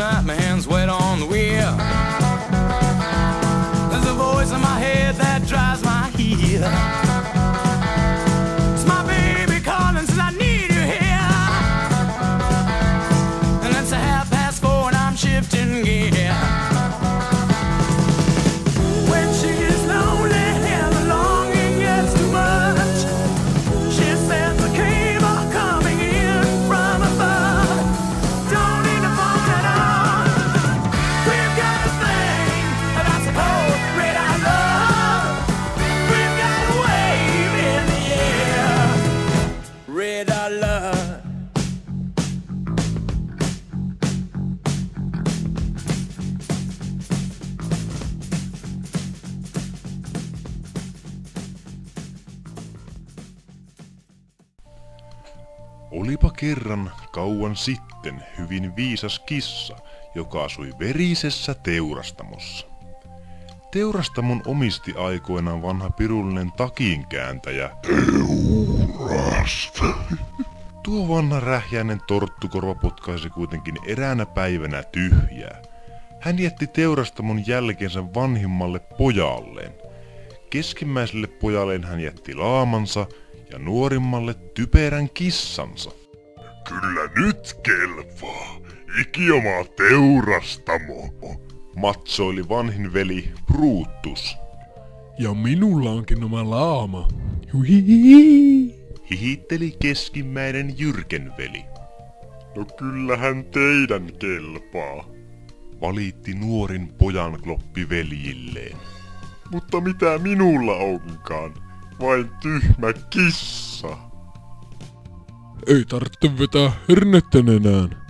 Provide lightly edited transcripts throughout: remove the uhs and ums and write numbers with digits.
night, my hands wet on the wheel. There's a voice in my head that drives my heel. It's my baby calling, says I need you here. And it's 4:30 and I'm shifting gear. When she is lonely and the longing gets too much, she says the cable coming in from above. Don't need to phone at all. We've got a thing that's called red I love. We've got a wave in the air. Red I love. Olipa kerran kauan sitten hyvin viisas kissa, joka asui verisessä teurastamossa. Teurastamon omisti aikoinaan vanha pirullinen takinkääntäjä. Teurasta. Tuo vanha rähjäinen torttukorva potkaisi kuitenkin eräänä päivänä tyhjää. Hän jätti teurastamon jälkeensä vanhimmalle pojalleen. Keskimmäiselle pojalleen hän jätti laamansa ja nuorimmalle typerän kissansa. Kyllä nyt kelpaa. Ikioma teurastamo, matsoili vanhin veli Brutus. Ja minulla onkin oma laama. Huhihihi. Hihitteli keskimmäinen jyrken veli. No kyllähän teidän kelpaa, valitti nuorin pojan kloppi veljilleen. Mutta mitä minulla onkaan? Vain tyhmä kissa. Ei tarvitse vetää hernettä nenään.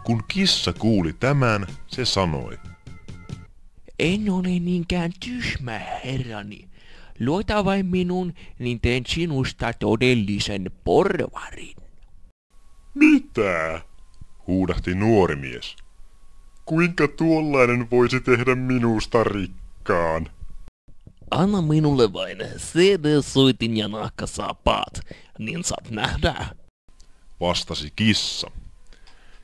Kun kissa kuuli tämän, se sanoi. En ole niinkään tyhmä, herrani. Luota vain minun, niin teen sinusta todellisen porvarin. Mitä? Huudahti nuori mies. Kuinka tuollainen voisi tehdä minusta rikkaan? Anna minulle vain CD-soitin ja nahkasaappaat, niin saat nähdä. Vastasi kissa.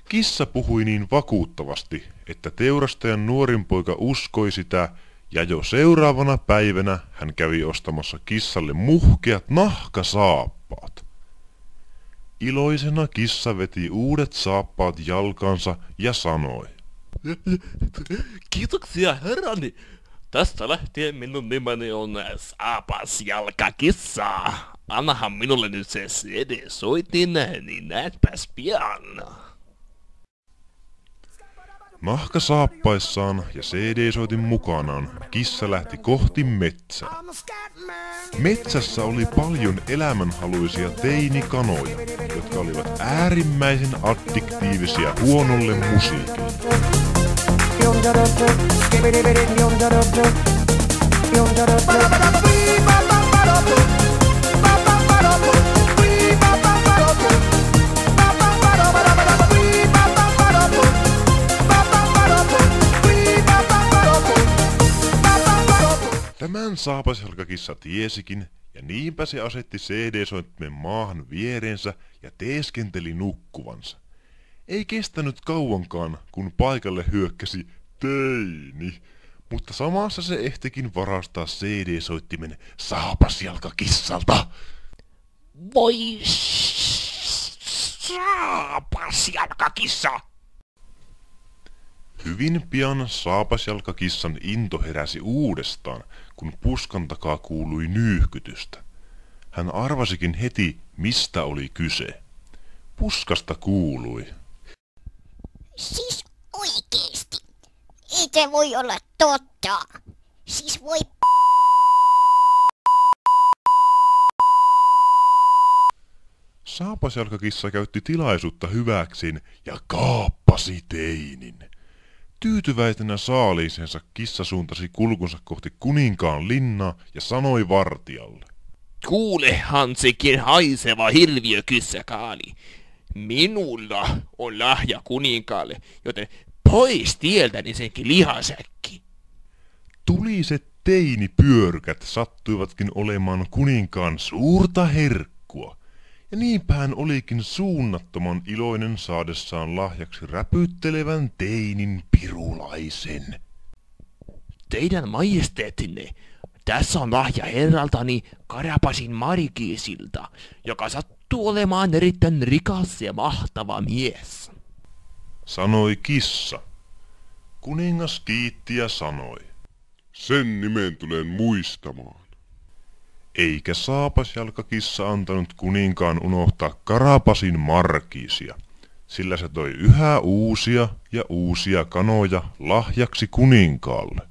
Kissa puhui niin vakuuttavasti, että teurastajan nuorin poika uskoi sitä, ja jo seuraavana päivänä hän kävi ostamassa kissalle muhkeat nahkasaappaat. Iloisena kissa veti uudet saappaat jalkansa ja sanoi. Kiitoksia, herrani. Tästä lähtien minun nimeni on Saapasjalkakissa. Annahan minulle nyt se CD-soitin, niin näetpäs pian. Nahkasaappaissaan ja CD-soitin mukanaan kissa lähti kohti metsää. Metsässä oli paljon elämänhaluisia teinikanoja, jotka olivat äärimmäisen addiktiivisia huonolle musiikille. Tämän saapasjalkakissa tiesikin, ja niinpä se asetti CD-soittimen maahan viereensä ja teeskenteli nukkuvansa. Ei kestänyt kauankaan, kun paikalle hyökkäsi teini, mutta samassa se ehtikin varastaa CD-soittimen saapasjalkakissalta. Voi saapasjalkakissa! Hyvin pian saapasjalkakissan into heräsi uudestaan, kun puskan takaa kuului nyyhkytystä. Hän arvasikin heti, mistä oli kyse. Puskasta kuului. Siis oikeesti? Ei se voi olla totta. Siis voi Saapasjalkakissa käytti tilaisuutta hyväksiin ja kaappasi teinin. Tyytyväisenä saaliisensa kissa suuntasi kulkunsa kohti kuninkaan linnaa ja sanoi vartijalle. Kuule, Hansikin haiseva hirviökyssäkaali. Minulla on lahja kuninkaalle, joten pois tieltäni senkin lihasäkki. Tuliset teinipyörkät sattuivatkin olemaan kuninkaan suurta herkkua, Ja niinpä hän olikin suunnattoman iloinen saadessaan lahjaksi räpyttelevän teinin pirulaisen. Teidän majesteettinne, tässä on lahja herraltani Karapasin Markiisilta, joka sattuu olemaan erittäin rikas ja mahtava mies. Sanoi kissa. Kuningas kiitti ja sanoi. Sen nimen tulen muistamaan. Eikä saapasjalkakissa antanut kuninkaan unohtaa Karapasin Markiisia, sillä se toi yhä uusia ja uusia kanoja lahjaksi kuninkaalle.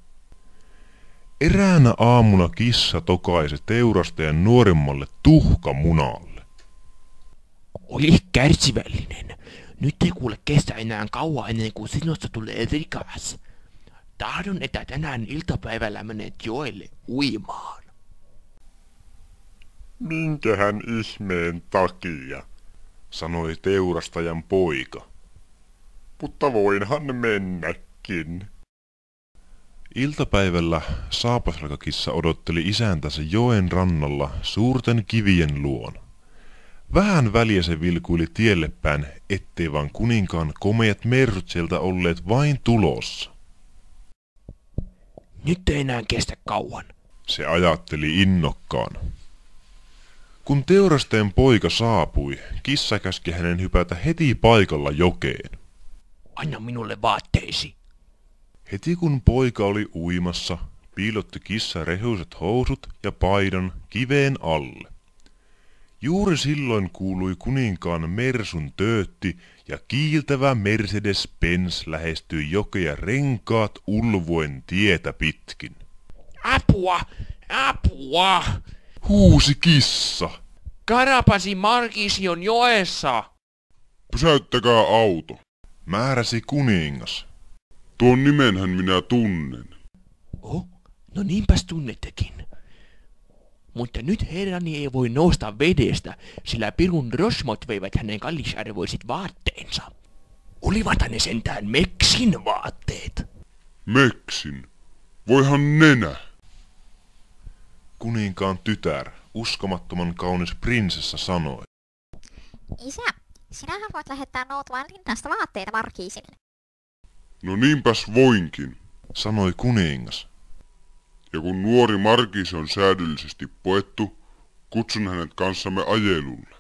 Eräänä aamuna kissa tokaisi teurastajan nuorimmalle tuhkamunalle. Oli kärsivällinen. Nyt ei kuule kestä enää kauan ennen kuin sinusta tulee rikas. Tahdon, että tänään iltapäivällä menet joelle uimaan. Minkähän ihmeen takia, sanoi teurastajan poika. Mutta voinhan mennäkin. Iltapäivällä saapasjalkakissa odotteli isäntänsä joen rannalla suurten kivien luona. Vähän väliä se vilkuili tielle päin, ettei vaan kuninkaan komeat mersut sieltä olleet vain tulossa. Nyt ei enää kestä kauan. Se ajatteli innokkaana. Kun teurastajan poika saapui, kissa käski hänen hypätä heti paikalla jokeen. Anna minulle vaatteisi. Heti kun poika oli uimassa, piilotti kissa rehuiset housut ja paidan kiveen alle. Juuri silloin kuului kuninkaan mersun töötti ja kiiltävä Mercedes-Benz lähestyi jokea renkaat ulvoen tietä pitkin. Apua! Apua! Huusi kissa. Karapasin Markiisi on joessa! Pysäyttäkää auto. Määräsi kuningas. Tuon nimenhän minä tunnen. Oh, no niinpäs tunnettekin. Mutta nyt herrani ei voi nousta vedestä, sillä pirun rosmot veivät hänen kallisarvoiset vaatteensa. Olivathan ne sentään Meksin vaatteet. Meksin. Voihan nenä. Kuninkaan tytär, uskomattoman kaunis prinsessa sanoi. Isä, sinähän voit lähettää noutamaan linnasta vaatteita Markiisille. No niinpäs voinkin. Sanoi kuningas. Ja kun nuori Markiis on säädyllisesti poettu, kutsun hänet kanssamme ajelulle.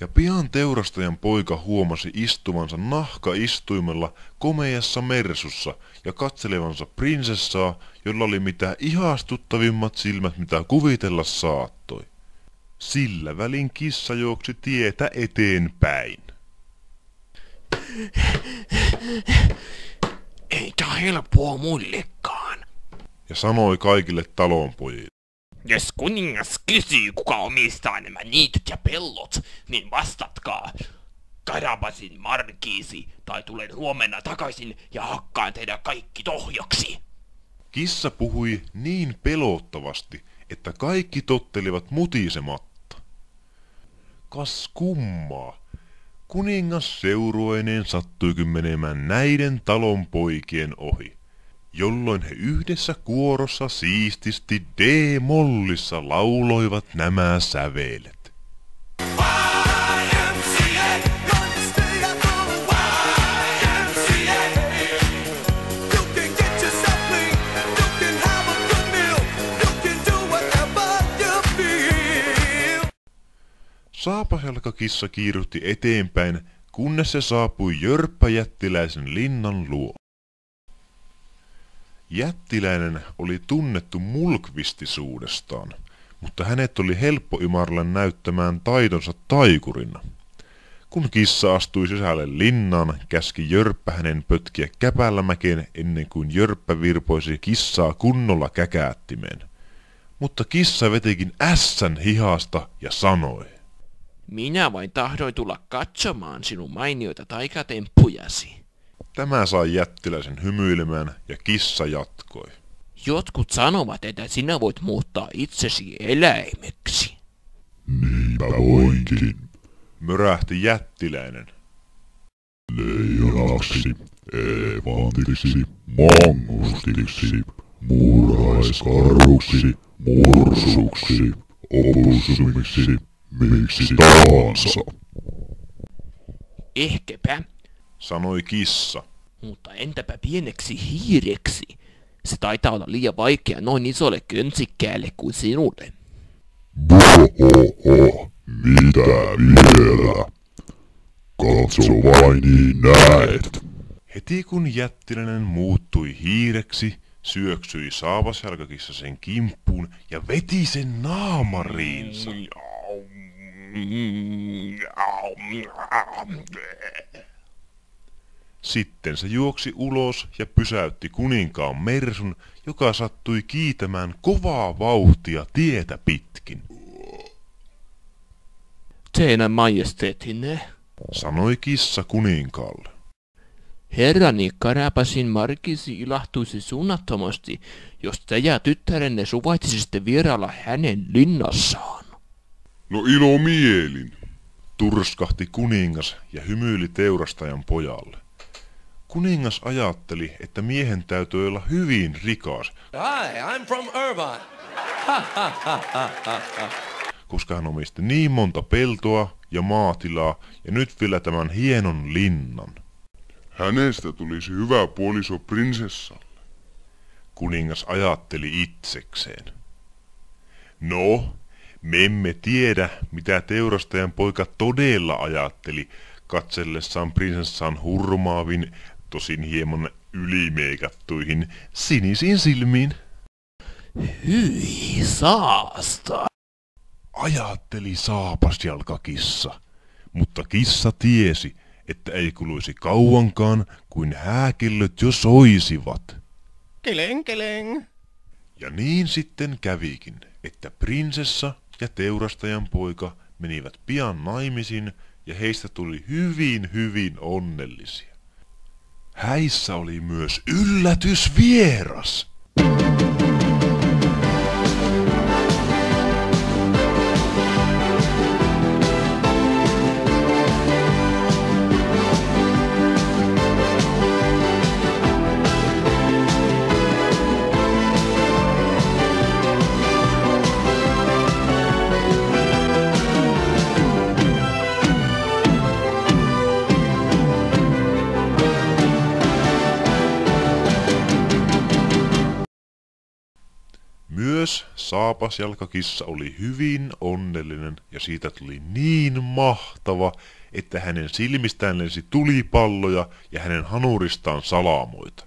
Ja pian teurastajan poika huomasi istuvansa nahkaistuimella komeassa mersussa ja katselevansa prinsessaa, jolla oli mitä ihastuttavimmat silmät, mitä kuvitella saattoi. Sillä välin kissa juoksi tietä eteenpäin. Ei tää helppoa mullekaan. Ja sanoi kaikille talonpojille. Jos kuningas kysyy, kuka omistaa nämä niityt ja pellot, niin vastatkaa. Karapasin Markiisi, tai tulen huomenna takaisin ja hakkaan teidät kaikki tohjoksi. Kissa puhui niin pelottavasti, että kaikki tottelivat mutisematta. Kas kummaa. Kuningas seurueineen sattuikin menemään näiden talon poikien ohi, jolloin he yhdessä kuorossa siististi D-mollissa lauloivat nämä sävelet. Saapasjalkakissa kiiruhti eteenpäin, kunnes se saapui jörppäjättiläisen linnan luo. Jättiläinen oli tunnettu mulkvistisuudestaan, mutta hänet oli helppo imarrella näyttämään taitonsa taikurina. Kun kissa astui sisälle linnaan, käski jörppä hänen pötkiä käpällämäkeen ennen kuin jörppä virpoisi kissaa kunnolla käkäättimeen. Mutta kissa vetikin ässän hihasta ja sanoi. Minä vain tahdoin tulla katsomaan sinun mainioita taikatemppujasi. Tämä sai jättiläisen hymyilemään ja kissa jatkoi. Jotkut sanovat, että sinä voit muuttaa itsesi eläimeksi. Niinpä voinkin. Mörähti jättiläinen. Leijonaksi, elefantiksi, mangustiksi, muuraiskarhuksi, mursuksi, opussumiksi miksi tahansa. Ehkäpä, sanoi kissa. mutta entäpä pieneksi hiireksi? Se taitaa olla liian vaikea noin isolle könsikkäälle kuin sinulle. Bohoho, mitä vielä? Katso vain niin näet. Heti kun jättiläinen muuttui hiireksi, syöksyi saapasjalkakissa sen kimppuun ja veti sen naamariinsa. Sitten se juoksi ulos ja pysäytti kuninkaan mersun, joka sattui kiitämään kovaa vauhtia tietä pitkin. Teidän majesteettinne, Sanoi kissa kuninkaalle. herrani Karapasin markisi ilahtuisi suunnattomasti, jos te ja tyttärenne suvaitsisitte vierailla hänen linnassaan. No ilomielin. Turskahti kuningas ja hymyili teurastajan pojalle. Kuningas ajatteli, että miehen täytyy olla hyvin rikas, Hi, I'm from Irvine. koska hän omisti niin monta peltoa ja maatilaa ja nyt vielä tämän hienon linnan. Hänestä tulisi hyvä puoliso prinsessalle. Kuningas ajatteli itsekseen. No, me emme tiedä, mitä teurastajan poika todella ajatteli katsellessaan prinsessaan hurmaavin, tosin hieman ylimeikattuihin sinisiin silmiin. Hyi saasta! Ajatteli saapasjalkakissa, mutta kissa tiesi, että ei kuluisi kauankaan, kuin hääkellöt jo soisivat. Keleng, keleng. Ja niin sitten kävikin, että prinsessa ja teurastajan poika menivät pian naimisiin ja heistä tuli hyvin onnellisia. Häissä oli myös yllätysvieras. Myös saapasjalkakissa oli hyvin onnellinen ja siitä tuli niin mahtava, että hänen silmistään lensi tulipalloja ja hänen hanuristaan salamoita.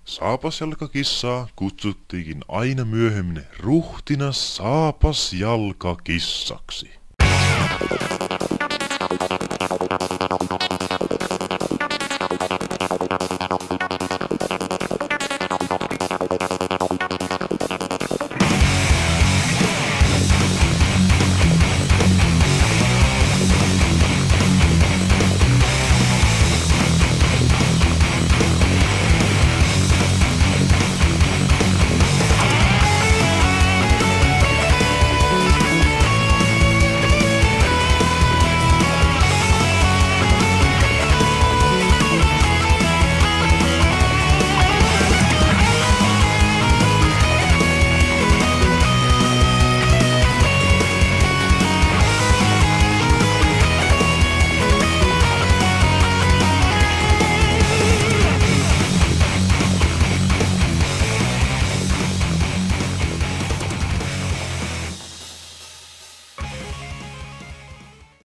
Saapasjalkakissaa kutsuttiinkin aina myöhemmin ruhtinas saapasjalkakissaksi.